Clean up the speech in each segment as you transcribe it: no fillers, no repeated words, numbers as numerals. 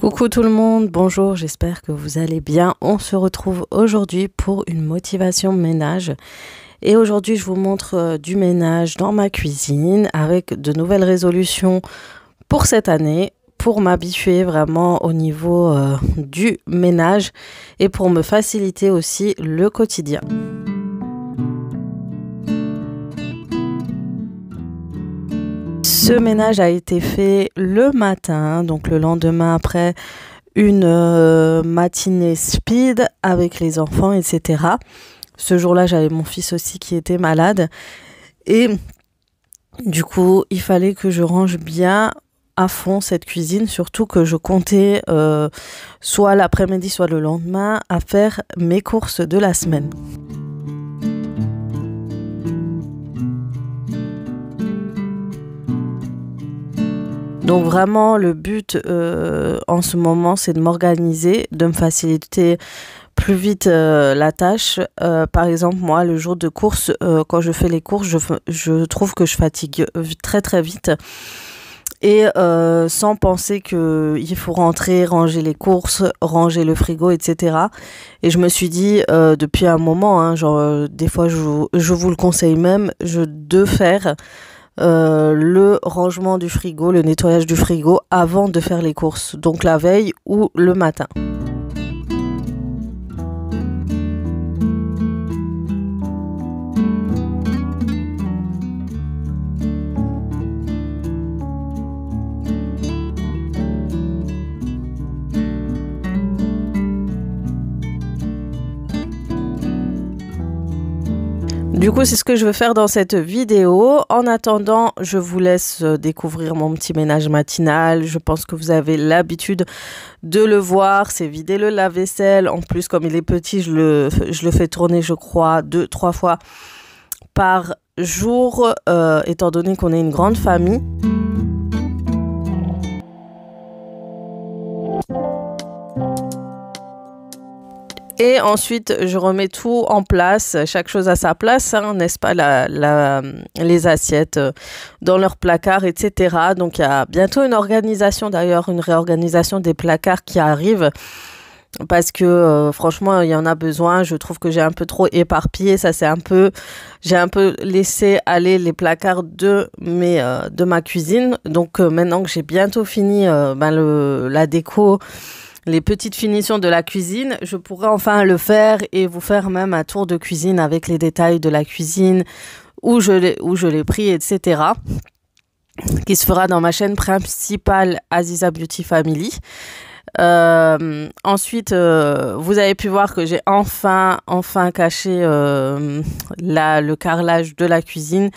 Coucou tout le monde, bonjour, j'espère que vous allez bien. On se retrouve aujourd'hui pour une motivation ménage. Et aujourd'hui, je vous montre du ménage dans ma cuisine avec de nouvelles résolutions pour cette année, pour m'habituer vraiment au niveau du ménage et pour me faciliter aussi le quotidien. Ce ménage a été fait le matin, donc le lendemain après une matinée speed avec les enfants, etc. Ce jour-là, j'avais mon fils aussi qui était malade. Et du coup, il fallait que je range bien à fond cette cuisine, surtout que je comptais soit l'après-midi, soit le lendemain à faire mes courses de la semaine. Donc vraiment, le but en ce moment, c'est de m'organiser, de me faciliter plus vite la tâche. Par exemple, moi, le jour de course, quand je fais les courses, je trouve que je fatigue très très vite. Et sans penser qu'il faut rentrer, ranger les courses, ranger le frigo, etc. Et je me suis dit, depuis un moment, des fois, je vous le conseille même, de faire le rangement du frigo, le nettoyage du frigo avant de faire les courses, donc la veille ou le matin. Du coup, c'est ce que je veux faire dans cette vidéo. En attendant, je vous laisse découvrir mon petit ménage matinal. Je pense que vous avez l'habitude de le voir. C'est vider le lave-vaisselle. En plus, comme il est petit, je le fais tourner, je crois, 2-3 fois par jour, étant donné qu'on est une grande famille. Et ensuite, je remets tout en place, chaque chose à sa place, n'est-ce pas, les assiettes dans leur placard, etc. Donc, il y a bientôt une organisation, d'ailleurs, une réorganisation des placards qui arrive. Parce que franchement, il y en a besoin. Je trouve que j'ai un peu trop éparpillé. J'ai un peu laissé aller les placards de ma cuisine. Donc, maintenant que j'ai bientôt fini la déco, les petites finitions de la cuisine, je pourrais enfin le faire et vous faire même un tour de cuisine avec les détails de la cuisine, où je l'ai pris, etc. Qui se fera dans ma chaîne principale Aziza Beauty Family. Ensuite, vous avez pu voir que j'ai enfin caché le carrelage de la cuisine.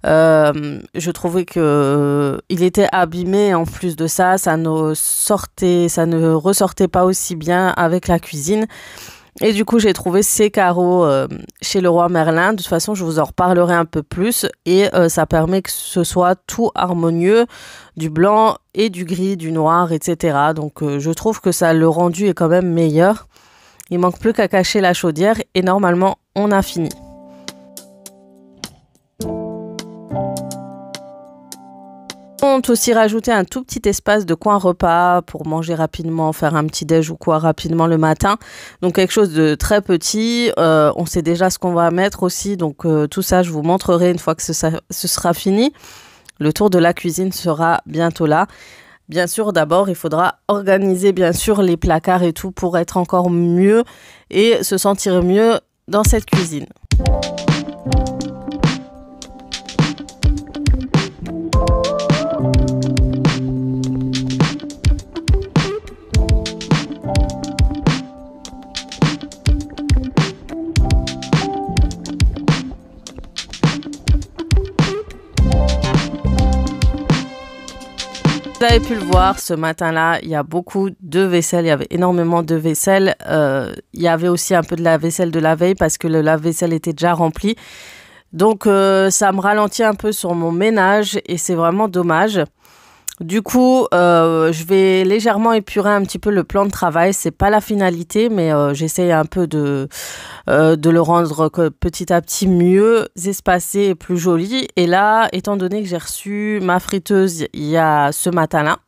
Je trouvais que il était abîmé. En plus de ça, ça ne ressortait pas aussi bien avec la cuisine. Et du coup, j'ai trouvé ces carreaux chez Leroy Merlin. De toute façon, je vous en reparlerai un peu plus. Et ça permet que ce soit tout harmonieux, du blanc et du gris, du noir, etc. Donc, je trouve que le rendu est quand même meilleur. Il manque plus qu'à cacher la chaudière et normalement, on a fini. On peut aussi rajouter un tout petit espace de coin repas pour manger rapidement, faire un petit déj ou quoi rapidement le matin. Donc quelque chose de très petit. On sait déjà ce qu'on va mettre aussi. Donc tout ça, je vous montrerai une fois que ce sera fini. Le tour de la cuisine sera bientôt là. Bien sûr, d'abord, il faudra organiser bien sûr les placards et tout pour être encore mieux et se sentir mieux dans cette cuisine. Vous avez pu le voir, ce matin-là, il y a beaucoup de vaisselle, il y avait énormément de vaisselle. Il y avait aussi un peu de la vaisselle de la veille parce que le lave-vaisselle était déjà rempli. Donc, ça me ralentit un peu sur mon ménage et c'est vraiment dommage. Du coup, je vais légèrement épurer un petit peu le plan de travail. C'est pas la finalité, mais j'essaye un peu de le rendre petit à petit mieux espacé et plus joli. Et là, étant donné que j'ai reçu ma friteuse il y a ce matin-là,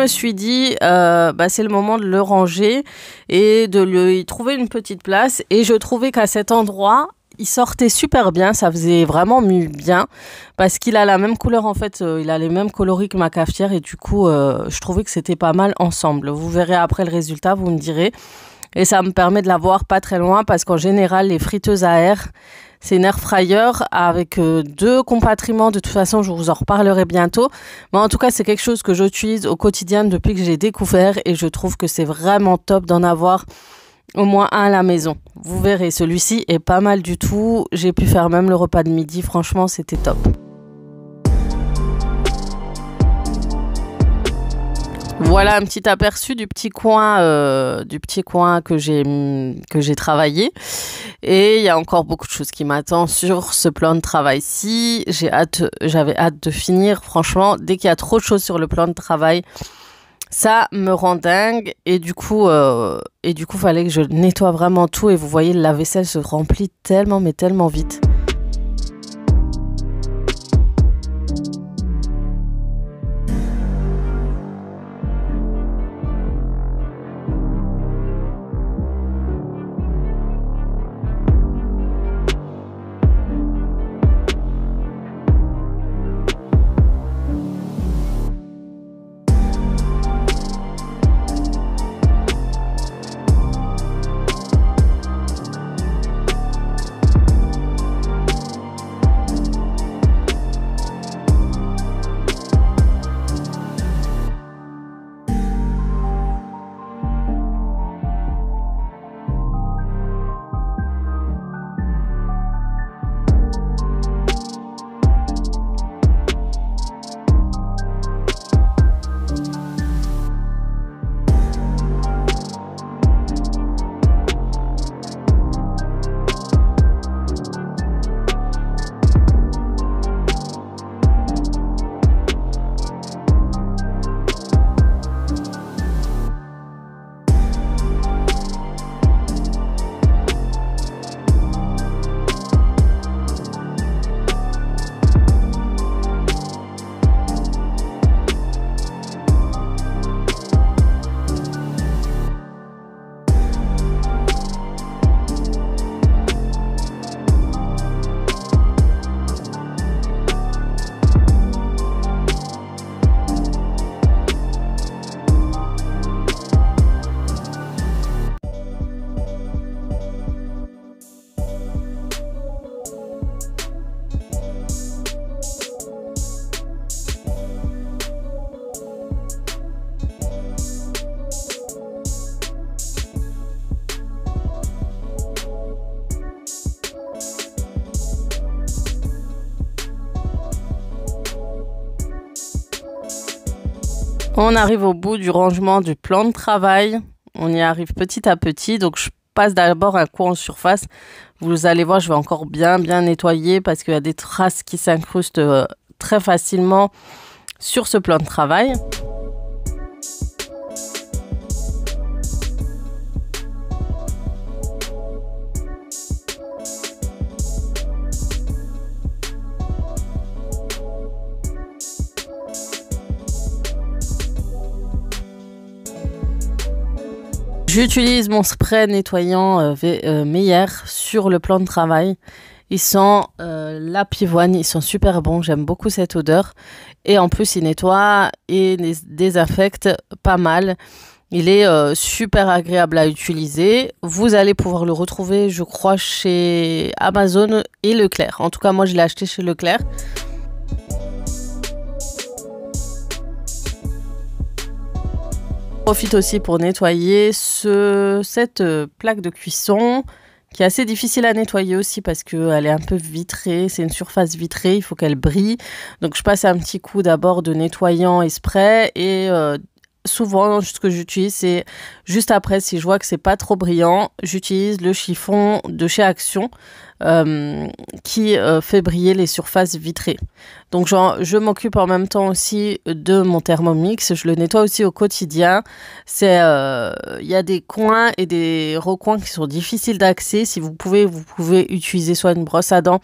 me suis dit, c'est le moment de le ranger et de lui trouver une petite place. Et je trouvais qu'à cet endroit, il sortait super bien, ça faisait vraiment bien parce qu'il a la même couleur en fait, il a les mêmes coloris que ma cafetière et du coup, je trouvais que c'était pas mal ensemble. Vous verrez après le résultat, vous me direz. Et ça me permet de l'avoir pas très loin parce qu'en général, les friteuses à air, c'est une air fryer avec deux compartiments. De toute façon, je vous en reparlerai bientôt. Mais en tout cas, c'est quelque chose que j'utilise au quotidien depuis que j'ai découvert et je trouve que c'est vraiment top d'en avoir au moins un à la maison. Vous verrez, celui-ci est pas mal du tout. J'ai pu faire même le repas de midi. Franchement, c'était top. Voilà un petit aperçu du petit coin que j'ai travaillé. Et il y a encore beaucoup de choses qui m'attendent sur ce plan de travail-ci. J'avais hâte de finir. Franchement, dès qu'il y a trop de choses sur le plan de travail, ça me rend dingue et du coup, fallait que je nettoie vraiment tout et vous voyez, le lave-vaisselle se remplit tellement, mais tellement vite. On arrive au bout du rangement du plan de travail. On y arrive petit à petit. Donc, je passe d'abord un coup en surface. Vous allez voir, je vais encore bien nettoyer parce qu'il y a des traces qui s'incrustent très facilement sur ce plan de travail. J'utilise mon spray nettoyant Meyer sur le plan de travail. Ils sont la pivoine, ils sont super bons, j'aime beaucoup cette odeur. Et en plus, ils nettoient et désinfectent pas mal. Il est super agréable à utiliser. Vous allez pouvoir le retrouver, je crois, chez Amazon et Leclerc. En tout cas, moi, je l'ai acheté chez Leclerc. Profite aussi pour nettoyer cette plaque de cuisson qui est assez difficile à nettoyer aussi parce qu'elle est un peu vitrée, c'est une surface vitrée, il faut qu'elle brille. Donc je passe un petit coup d'abord de nettoyant et spray et souvent ce que j'utilise c'est juste après, si je vois que c'est pas trop brillant, j'utilise le chiffon de chez Action qui fait briller les surfaces vitrées. Donc je m'occupe en même temps aussi de mon Thermomix, je le nettoie aussi au quotidien. Il y a des coins et des recoins qui sont difficiles d'accès. Si vous pouvez utiliser soit une brosse à dents,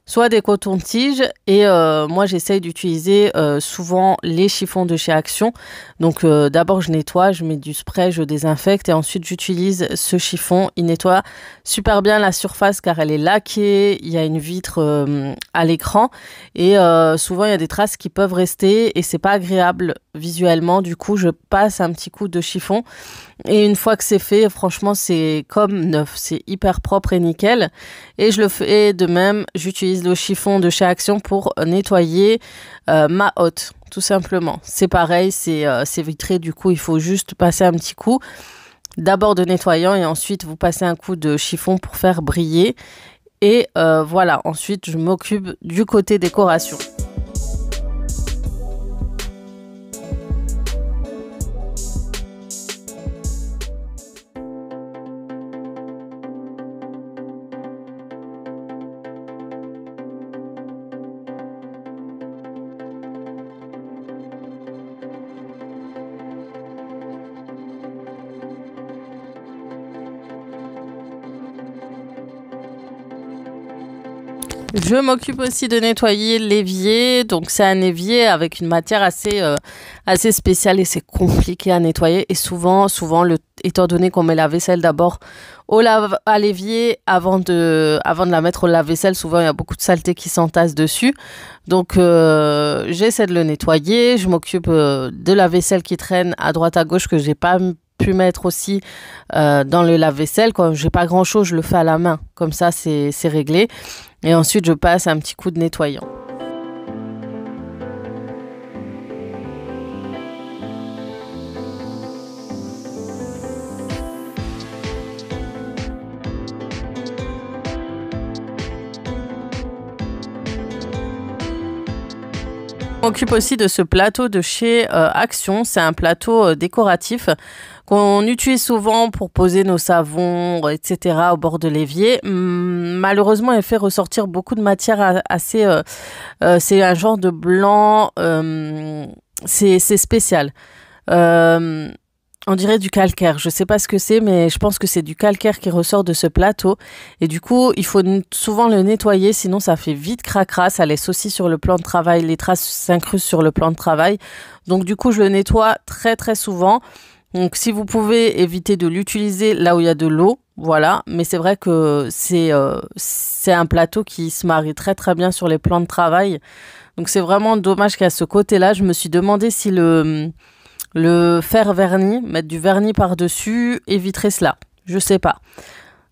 soit des cotons-tiges et moi j'essaye d'utiliser souvent les chiffons de chez Action. Donc d'abord je nettoie, je mets du spray, je désinfecte et ensuite j'utilise ce chiffon. Il nettoie super bien la surface car elle est laquée, il y a une vitre à l'écran et souvent il y a des traces qui peuvent rester et c'est pas agréable visuellement. Du coup je passe un petit coup de chiffon et une fois que c'est fait, franchement c'est comme neuf, c'est hyper propre et nickel. Et je le fais de même, j'utilise le chiffon de chez Action pour nettoyer ma hotte, tout simplement. C'est pareil, c'est vitré, du coup il faut juste passer un petit coup, d'abord de nettoyant et ensuite vous passez un coup de chiffon pour faire briller. Et voilà, ensuite je m'occupe du côté décoration. Je m'occupe aussi de nettoyer l'évier. Donc, c'est un évier avec une matière assez spéciale et c'est compliqué à nettoyer. Et souvent, étant donné qu'on met la vaisselle d'abord à l'évier avant de la mettre au lave-vaisselle, souvent il y a beaucoup de saleté qui s'entasse dessus. Donc, j'essaie de le nettoyer. Je m'occupe de la vaisselle qui traîne à droite à gauche que j'ai pas pu mettre aussi dans le lave-vaisselle. Quand j'ai pas grand chose, je le fais à la main. Comme ça, c'est réglé. Et ensuite, je passe un petit coup de nettoyant. Je m'occupe aussi de ce plateau de chez Action. C'est un plateau décoratif qu'on utilise souvent pour poser nos savons, etc. au bord de l'évier. Malheureusement, elle fait ressortir beaucoup de matière assez... c'est un genre de blanc, c'est spécial. On dirait du calcaire. Je sais pas ce que c'est, mais je pense que c'est du calcaire qui ressort de ce plateau. Et du coup, il faut souvent le nettoyer, sinon ça fait vite cracra. Ça laisse aussi sur le plan de travail, les traces s'incrustent sur le plan de travail. Donc du coup, je le nettoie très très souvent. Donc si vous pouvez éviter de l'utiliser là où il y a de l'eau, voilà. Mais c'est vrai que c'est un plateau qui se marie très très bien sur les plans de travail. Donc c'est vraiment dommage qu'à ce côté-là, je me suis demandé si le fer verni, mettre du vernis par-dessus, éviterait cela. Je sais pas.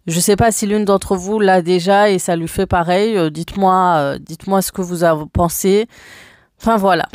Je sais pas si l'une d'entre vous l'a déjà et ça lui fait pareil. Dites-moi ce que vous en pensez. Enfin voilà.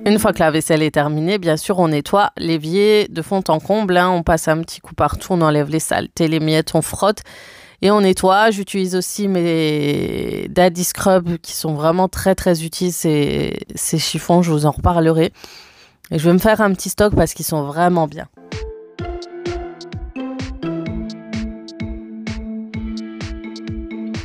Une fois que la vaisselle est terminée, bien sûr, on nettoie l'évier de fond en comble. On passe un petit coup partout, on enlève les saletés, les miettes, on frotte et on nettoie. J'utilise aussi mes Daddy Scrub qui sont vraiment très très utiles, ces chiffons, je vous en reparlerai. Et je vais me faire un petit stock parce qu'ils sont vraiment bien.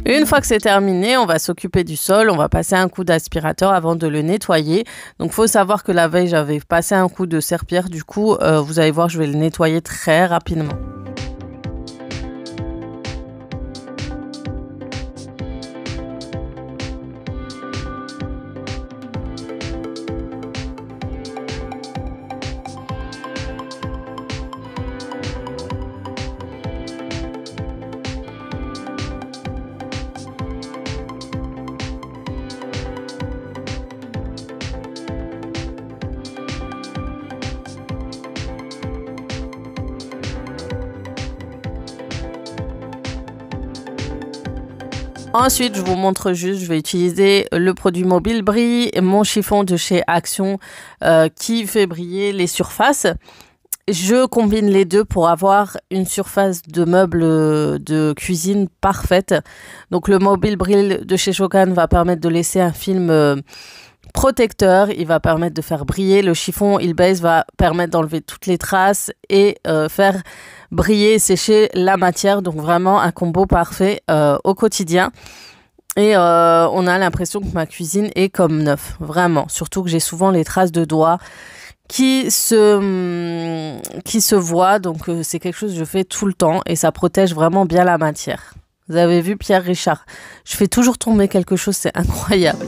Une fois que c'est terminé, on va s'occuper du sol, on va passer un coup d'aspirateur avant de le nettoyer. Donc, faut savoir que la veille, j'avais passé un coup de serpillère. Du coup, vous allez voir, je vais le nettoyer très rapidement. Ensuite, je vous montre juste, je vais utiliser le produit Mobile Brille, mon chiffon de chez Action qui fait briller les surfaces. Je combine les deux pour avoir une surface de meubles de cuisine parfaite. Donc le Mobile Brille de chez Shokan va permettre de laisser un film protecteur, il va permettre de faire briller. Le chiffon Il Base va permettre d'enlever toutes les traces et faire briller et sécher la matière. Donc vraiment un combo parfait au quotidien. Et on a l'impression que ma cuisine est comme neuf, vraiment. Surtout que j'ai souvent les traces de doigts qui se voient. Donc c'est quelque chose que je fais tout le temps et ça protège vraiment bien la matière. Vous avez vu Pierre Richard, je fais toujours tomber quelque chose, c'est incroyable.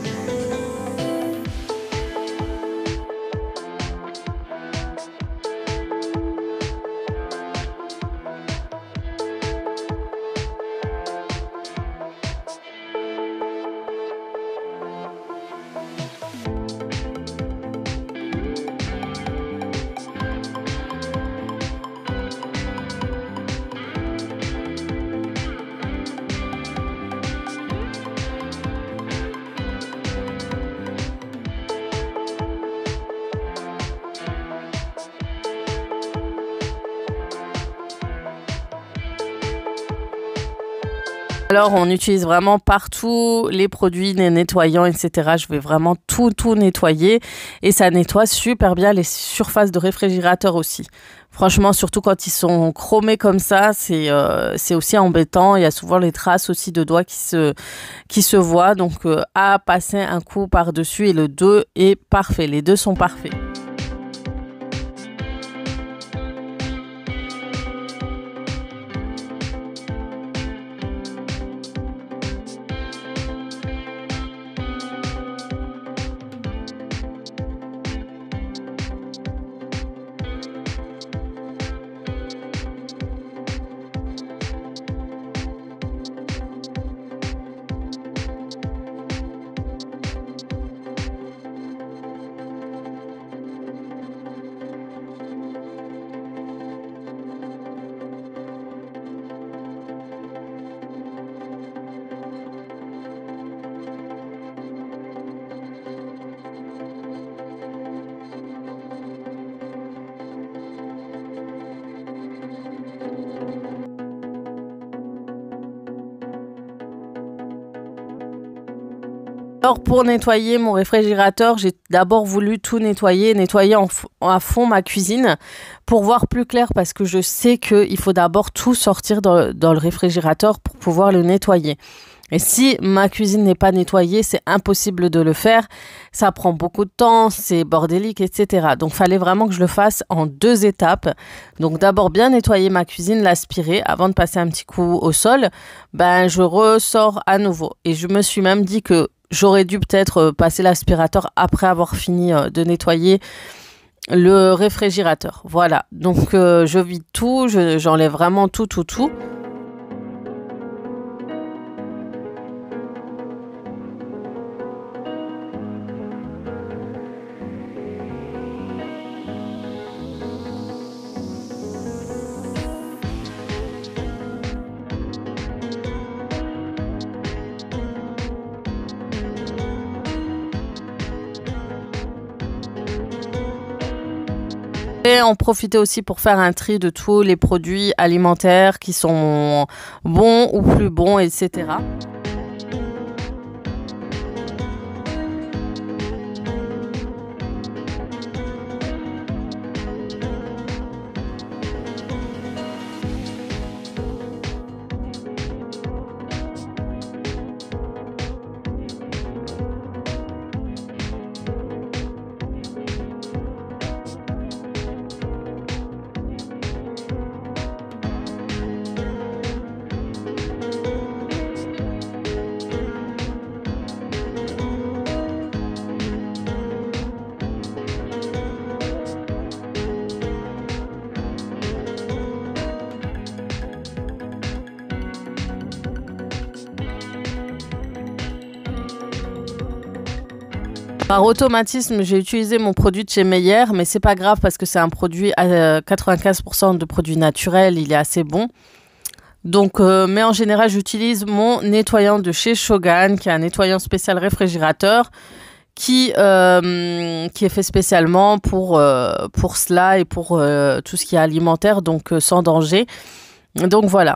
Alors, on utilise vraiment partout les produits, les nettoyants, etc. Je vais vraiment tout nettoyer et ça nettoie super bien les surfaces de réfrigérateur aussi. Franchement, surtout quand ils sont chromés comme ça, c'est aussi embêtant. Il y a souvent les traces aussi de doigts qui se voient. Donc, à passer un coup par-dessus et le 2 est parfait. Les deux sont parfaits. Alors pour nettoyer mon réfrigérateur, j'ai d'abord voulu tout nettoyer à fond ma cuisine pour voir plus clair parce que je sais qu'il faut d'abord tout sortir dans le réfrigérateur pour pouvoir le nettoyer. Et si ma cuisine n'est pas nettoyée, c'est impossible de le faire. Ça prend beaucoup de temps, c'est bordélique, etc. Donc, fallait vraiment que je le fasse en 2 étapes. Donc, d'abord, bien nettoyer ma cuisine, l'aspirer avant de passer un petit coup au sol. Ben, je ressors à nouveau. Et je me suis même dit que j'aurais dû peut-être passer l'aspirateur après avoir fini de nettoyer le réfrigérateur. Voilà. Donc, je vide tout, j'enlève vraiment tout. Et en profiter aussi pour faire un tri de tous les produits alimentaires qui sont bons ou plus bons, etc. Par automatisme, j'ai utilisé mon produit de chez Meyer, mais c'est pas grave parce que c'est un produit à 95% de produits naturels, il est assez bon. Donc, mais en général, j'utilise mon nettoyant de chez Shogun, qui est un nettoyant spécial réfrigérateur, qui est fait spécialement pour cela et pour tout ce qui est alimentaire, donc sans danger. Donc voilà.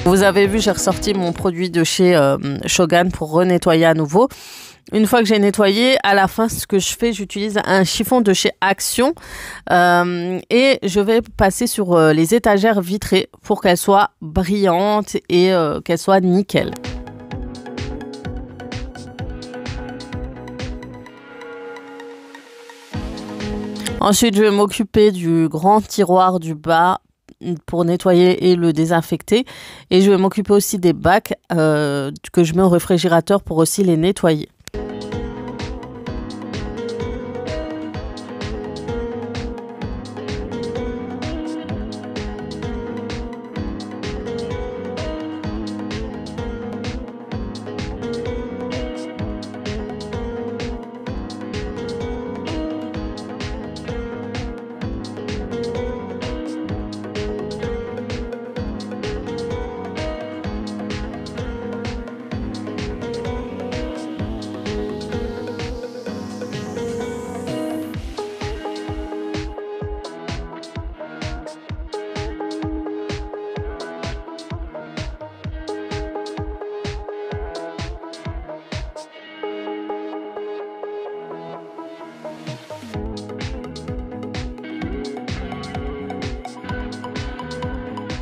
Vous avez vu, j'ai ressorti mon produit de chez Shogun pour renettoyer à nouveau. Une fois que j'ai nettoyé, à la fin, ce que je fais, j'utilise un chiffon de chez Action et je vais passer sur les étagères vitrées pour qu'elles soient brillantes et qu'elles soient nickel. Ensuite, je vais m'occuper du grand tiroir du bas pour nettoyer et le désinfecter. Et je vais m'occuper aussi des bacs que je mets au réfrigérateur pour aussi les nettoyer.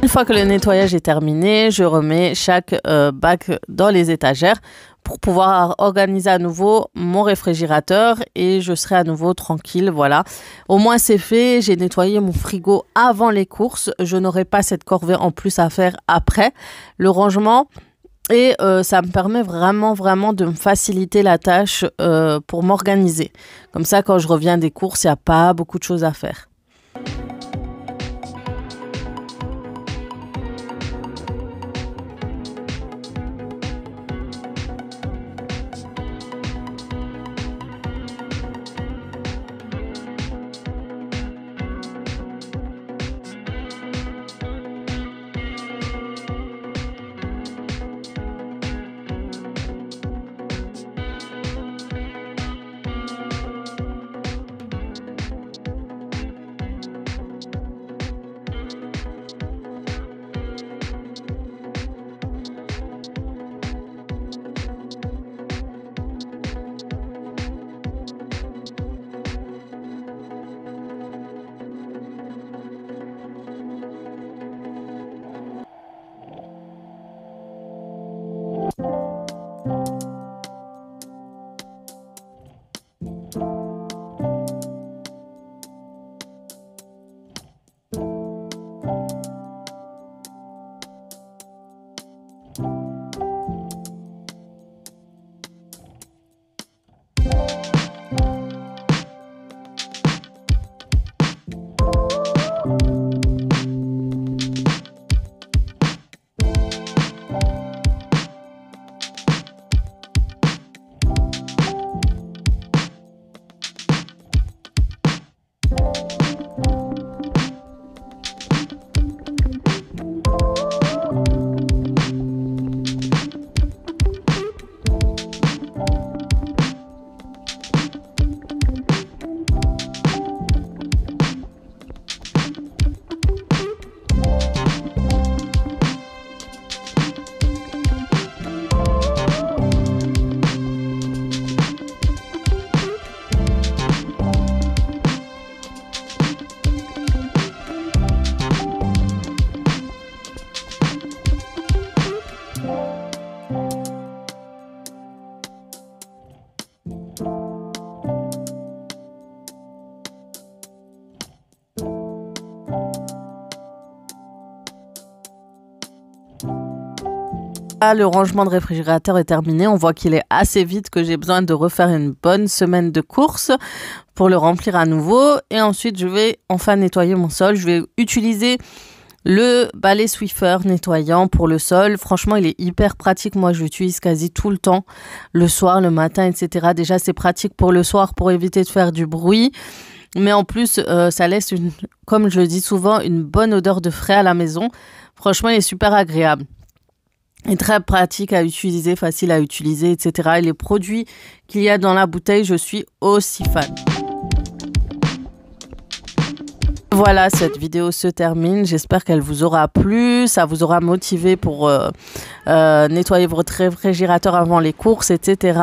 Une fois que le nettoyage est terminé, je remets chaque bac dans les étagères pour pouvoir organiser à nouveau mon réfrigérateur et je serai à nouveau tranquille, voilà. Au moins c'est fait, j'ai nettoyé mon frigo avant les courses, je n'aurai pas cette corvée en plus à faire après le rangement. Et ça me permet vraiment de me faciliter la tâche pour m'organiser. Comme ça, quand je reviens des courses, il n'y a pas beaucoup de choses à faire. Le rangement de réfrigérateur est terminé. On voit qu'il est assez vide, que j'ai besoin de refaire une bonne semaine de courses pour le remplir à nouveau. Et ensuite, je vais enfin nettoyer mon sol. Je vais utiliser le balai Swiffer nettoyant pour le sol. Franchement, il est hyper pratique. Moi, je l'utilise quasi tout le temps, le soir, le matin, etc. Déjà, c'est pratique pour le soir pour éviter de faire du bruit. Mais en plus, ça laisse, comme je le dis souvent, une bonne odeur de frais à la maison. Franchement, il est super agréable. Et très pratique à utiliser, facile à utiliser, etc. Et les produits qu'il y a dans la bouteille, je suis aussi fan. Voilà, cette vidéo se termine. J'espère qu'elle vous aura plu. Ça vous aura motivé pour nettoyer votre réfrigérateur avant les courses, etc.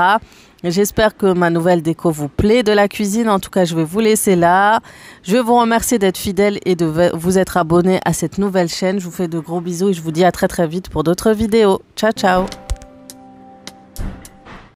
J'espère que ma nouvelle déco vous plaît de la cuisine. En tout cas, je vais vous laisser là. Je vous remercie d'être fidèle et de vous être abonné à cette nouvelle chaîne. Je vous fais de gros bisous et je vous dis à très très vite pour d'autres vidéos. Ciao, ciao!